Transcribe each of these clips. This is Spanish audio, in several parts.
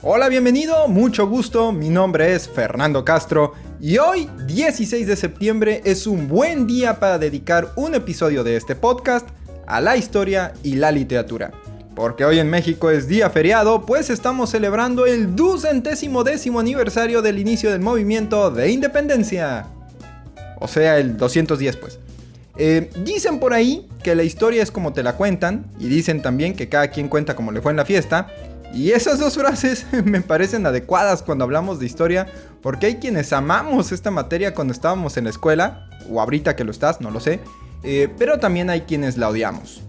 Hola, bienvenido, mucho gusto, mi nombre es Fernando Castro y hoy, 16 de septiembre, es un buen día para dedicar un episodio de este podcast a la historia y la literatura. Porque hoy en México es día feriado, pues estamos celebrando el 210º aniversario del inicio del movimiento de independencia. O sea, el 210 pues. Dicen por ahí que la historia es como te la cuentan, y dicen también que cada quien cuenta como le fue en la fiesta. Y esas dos frases me parecen adecuadas cuando hablamos de historia, porque hay quienes amamos esta materia cuando estábamos en la escuela, o ahorita que lo estás, no lo sé, pero también hay quienes la odiamos.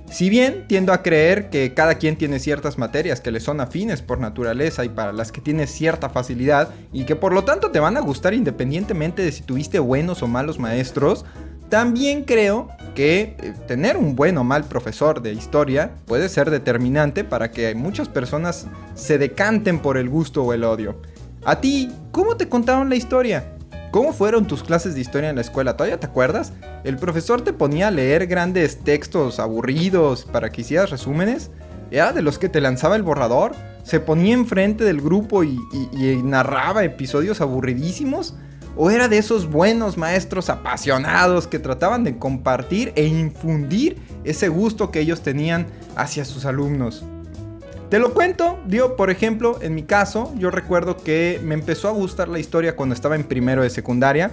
Si bien tiendo a creer que cada quien tiene ciertas materias que le son afines por naturaleza y para las que tienes cierta facilidad, y que por lo tanto te van a gustar independientemente de si tuviste buenos o malos maestros, también creo que tener un buen o mal profesor de historia puede ser determinante para que muchas personas se decanten por el gusto o el odio. A ti, ¿cómo te contaron la historia? ¿Cómo fueron tus clases de historia en la escuela? ¿Todavía te acuerdas? ¿El profesor te ponía a leer grandes textos aburridos para que hicieras resúmenes? ¿Era de los que te lanzaba el borrador? ¿Se ponía enfrente del grupo y narraba episodios aburridísimos? ¿O era de esos buenos maestros apasionados que trataban de compartir e infundir ese gusto que ellos tenían hacia sus alumnos? Te lo cuento, por ejemplo, en mi caso, yo recuerdo que me empezó a gustar la historia cuando estaba en primero de secundaria.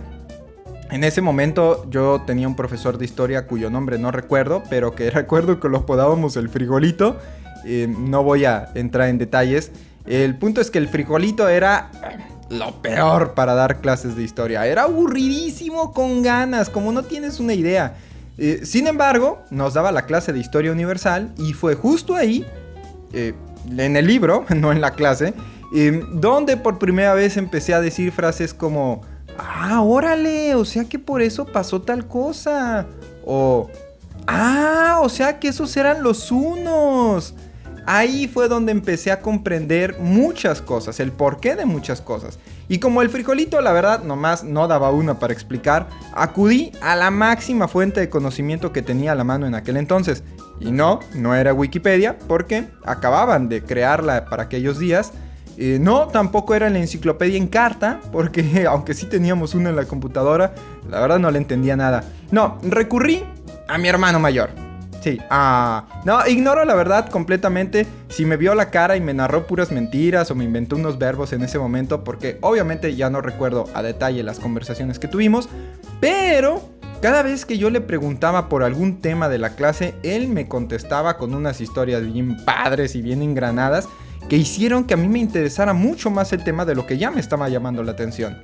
En ese momento yo tenía un profesor de historia cuyo nombre no recuerdo, pero que recuerdo que lo apodábamos el frijolito. No voy a entrar en detalles. El punto es que el frijolito era lo peor para dar clases de historia. Era aburridísimo con ganas, como no tienes una idea. Sin embargo, nos daba la clase de historia universal y fue justo ahí, en el libro, no en la clase, donde por primera vez empecé a decir frases como: ¡ah, órale! O sea que por eso pasó tal cosa. O ¡ah! O sea que esos eran los unos. Ahí fue donde empecé a comprender muchas cosas, el porqué de muchas cosas. Y como el frijolito, la verdad, nomás no daba una para explicar, acudí a la máxima fuente de conocimiento que tenía a la mano en aquel entonces. Y no era Wikipedia, porque acababan de crearla para aquellos días. No, tampoco era la enciclopedia en carta, porque aunque sí teníamos una en la computadora, la verdad no le entendía nada. No, recurrí a mi hermano mayor. Sí, no, ignoro la verdad completamente si me vio la cara y me narró puras mentiras o me inventó unos verbos en ese momento, porque obviamente ya no recuerdo a detalle las conversaciones que tuvimos, pero cada vez que yo le preguntaba por algún tema de la clase, él me contestaba con unas historias bien padres y bien engranadas que hicieron que a mí me interesara mucho más el tema de lo que ya me estaba llamando la atención.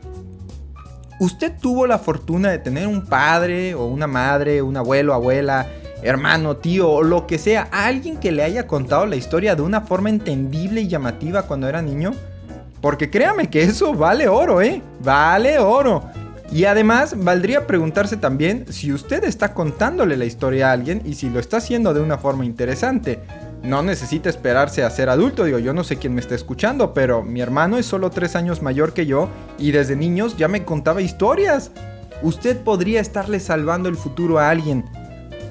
¿Usted tuvo la fortuna de tener un padre o una madre, un abuelo, abuela, hermano, tío o lo que sea, alguien que le haya contado la historia de una forma entendible y llamativa cuando era niño? Porque créame que eso vale oro, vale oro. Y además valdría preguntarse también si usted está contándole la historia a alguien y si lo está haciendo de una forma interesante. No necesita esperarse a ser adulto, yo no sé quién me está escuchando, pero mi hermano es solo 3 años mayor que yo y desde niños ya me contaba historias. Usted podría estarle salvando el futuro a alguien.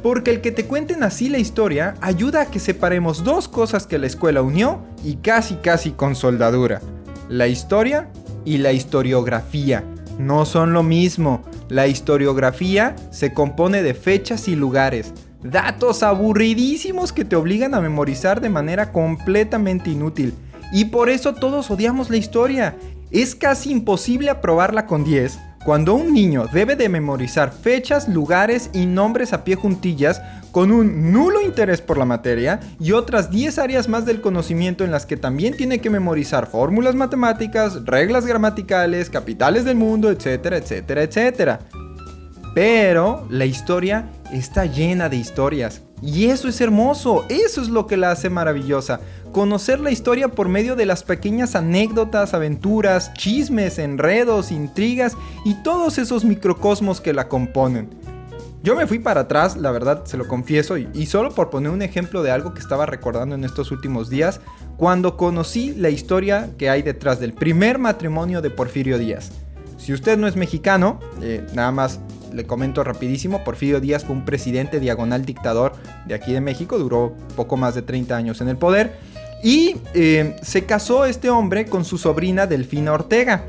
Porque el que te cuenten así la historia ayuda a que separemos dos cosas que la escuela unió y casi con soldadura: la historia y la historiografía. No son lo mismo. La historiografía se compone de fechas y lugares, datos aburridísimos que te obligan a memorizar de manera completamente inútil. Y por eso todos odiamos la historia. Es casi imposible aprobarla con 10. Cuando un niño debe de memorizar fechas, lugares y nombres a pie juntillas con un nulo interés por la materia y otras 10 áreas más del conocimiento en las que también tiene que memorizar fórmulas matemáticas, reglas gramaticales, capitales del mundo, etcétera, etcétera, etcétera. Pero la historia está llena de historias y eso es hermoso, eso es lo que la hace maravillosa. Conocer la historia por medio de las pequeñas anécdotas, aventuras, chismes, enredos, intrigas y todos esos microcosmos que la componen. Yo me fui para atrás, la verdad se lo confieso, y solo por poner un ejemplo de algo que estaba recordando en estos últimos días, cuando conocí la historia que hay detrás del primer matrimonio de Porfirio Díaz. Si usted no es mexicano, nada más le comento rapidísimo. Porfirio Díaz fue un presidente diagonal dictador de aquí de México, duró poco más de 30 años en el poder. Y se casó este hombre con su sobrina Delfina Ortega.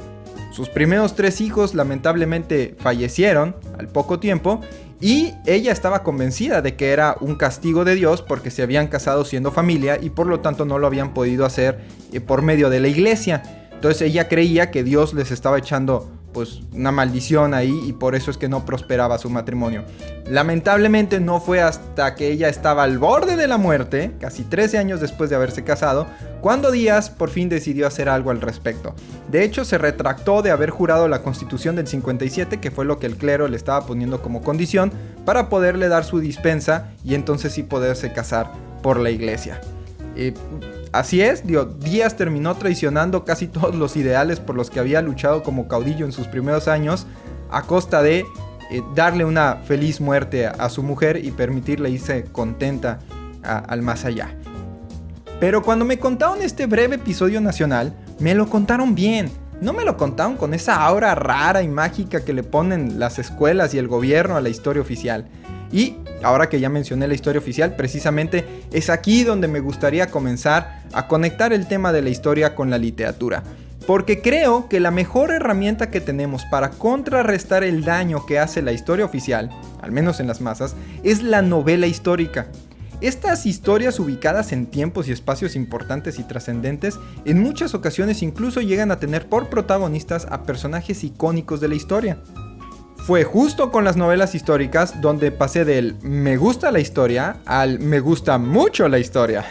Sus primeros 3 hijos lamentablemente fallecieron al poco tiempo y ella estaba convencida de que era un castigo de Dios porque se habían casado siendo familia y por lo tanto no lo habían podido hacer por medio de la iglesia. Entonces ella creía que Dios les estaba echando pues una maldición ahí y por eso es que no prosperaba su matrimonio. Lamentablemente no fue hasta que ella estaba al borde de la muerte, casi 13 años después de haberse casado, cuando Díaz por fin decidió hacer algo al respecto. De hecho, se retractó de haber jurado la Constitución del 57, que fue lo que el clero le estaba poniendo como condición para poderle dar su dispensa y entonces sí poderse casar por la iglesia. Así es, Díaz terminó traicionando casi todos los ideales por los que había luchado como caudillo en sus primeros años, a costa de darle una feliz muerte a su mujer y permitirle irse contenta al más allá. Pero cuando me contaron este breve episodio nacional, me lo contaron bien. No me lo contaron con esa aura rara y mágica que le ponen las escuelas y el gobierno a la historia oficial. Y ahora que ya mencioné la historia oficial, precisamente es aquí donde me gustaría comenzar a conectar el tema de la historia con la literatura. Porque creo que la mejor herramienta que tenemos para contrarrestar el daño que hace la historia oficial, al menos en las masas, es la novela histórica. Estas historias ubicadas en tiempos y espacios importantes y trascendentes, en muchas ocasiones incluso llegan a tener por protagonistas a personajes icónicos de la historia. Fue justo con las novelas históricas donde pasé del me gusta la historia al me gusta mucho la historia.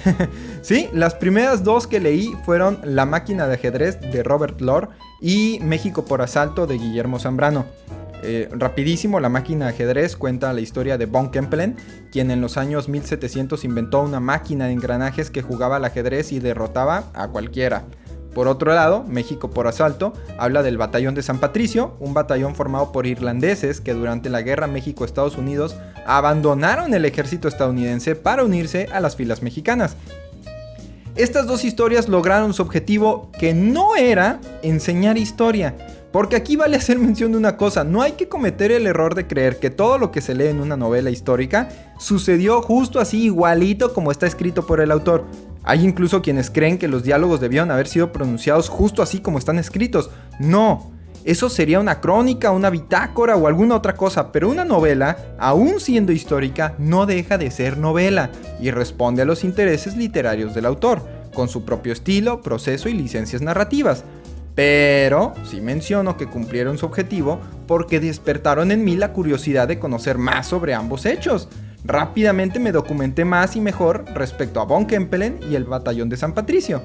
Sí, las primeras 2 que leí fueron La máquina de ajedrez de Robert Lore y México por asalto de Guillermo Zambrano. Rapidísimo, La máquina de ajedrez cuenta la historia de von Kempelen, quien en los años 1700 inventó una máquina de engranajes que jugaba al ajedrez y derrotaba a cualquiera. Por otro lado, México por asalto habla del Batallón de San Patricio, un batallón formado por irlandeses que durante la guerra México-Estados Unidos abandonaron el ejército estadounidense para unirse a las filas mexicanas. Estas 2 historias lograron su objetivo, que no era enseñar historia. Porque aquí vale hacer mención de una cosa, no hay que cometer el error de creer que todo lo que se lee en una novela histórica sucedió justo así igualito como está escrito por el autor. Hay incluso quienes creen que los diálogos debieron haber sido pronunciados justo así como están escritos. No, eso sería una crónica, una bitácora o alguna otra cosa, pero una novela, aún siendo histórica, no deja de ser novela y responde a los intereses literarios del autor, con su propio estilo, proceso y licencias narrativas. Pero sí menciono que cumplieron su objetivo porque despertaron en mí la curiosidad de conocer más sobre ambos hechos. Rápidamente me documenté más y mejor respecto a von Kempelen y el Batallón de San Patricio.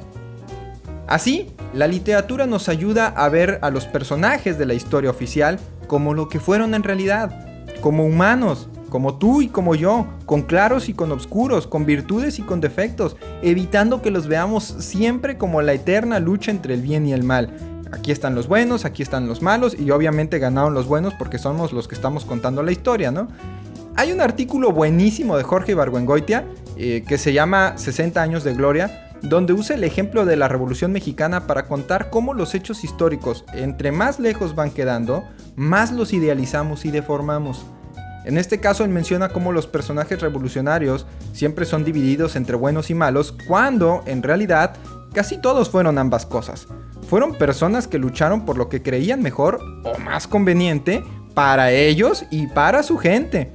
Así, la literatura nos ayuda a ver a los personajes de la historia oficial como lo que fueron en realidad, como humanos, como tú y como yo, con claros y con oscuros, con virtudes y con defectos, evitando que los veamos siempre como la eterna lucha entre el bien y el mal. Aquí están los buenos, aquí están los malos y obviamente ganaron los buenos porque somos los que estamos contando la historia, ¿no? Hay un artículo buenísimo de Jorge Ibargüengoitia que se llama 60 años de gloria, donde usa el ejemplo de la Revolución Mexicana para contar cómo los hechos históricos, entre más lejos van quedando, más los idealizamos y deformamos. En este caso él menciona cómo los personajes revolucionarios siempre son divididos entre buenos y malos, cuando en realidad casi todos fueron ambas cosas. Fueron personas que lucharon por lo que creían mejor o más conveniente para ellos y para su gente.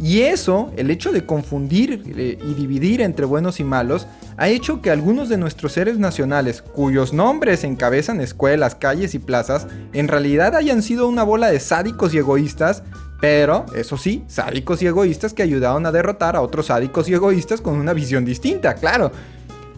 Y eso, el hecho de confundir y dividir entre buenos y malos, ha hecho que algunos de nuestros héroes nacionales, cuyos nombres encabezan escuelas, calles y plazas, en realidad hayan sido una bola de sádicos y egoístas, pero, eso sí, sádicos y egoístas que ayudaron a derrotar a otros sádicos y egoístas con una visión distinta, claro.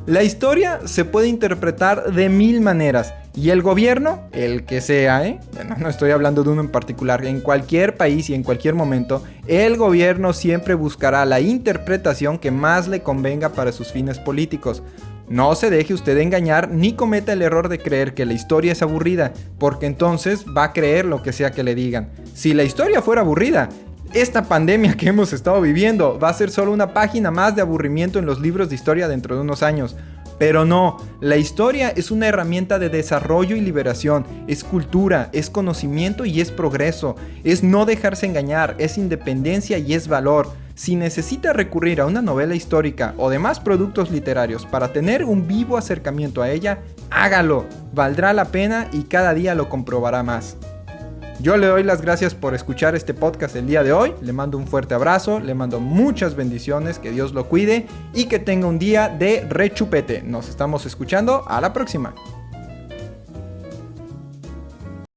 La historia se puede interpretar de 1000 maneras, y el gobierno, el que sea, no estoy hablando de uno en particular, en cualquier país y en cualquier momento, el gobierno siempre buscará la interpretación que más le convenga para sus fines políticos. No se deje usted engañar ni cometa el error de creer que la historia es aburrida, porque entonces va a creer lo que sea que le digan. Si la historia fuera aburrida, esta pandemia que hemos estado viviendo va a ser solo una página más de aburrimiento en los libros de historia dentro de unos años. Pero no, la historia es una herramienta de desarrollo y liberación, es cultura, es conocimiento y es progreso, es no dejarse engañar, es independencia y es valor. Si necesita recurrir a una novela histórica o demás productos literarios para tener un vivo acercamiento a ella, hágalo, valdrá la pena y cada día lo comprobará más. Yo le doy las gracias por escuchar este podcast el día de hoy, le mando un fuerte abrazo, le mando muchas bendiciones, que Dios lo cuide y que tenga un día de rechupete. Nos estamos escuchando, a la próxima.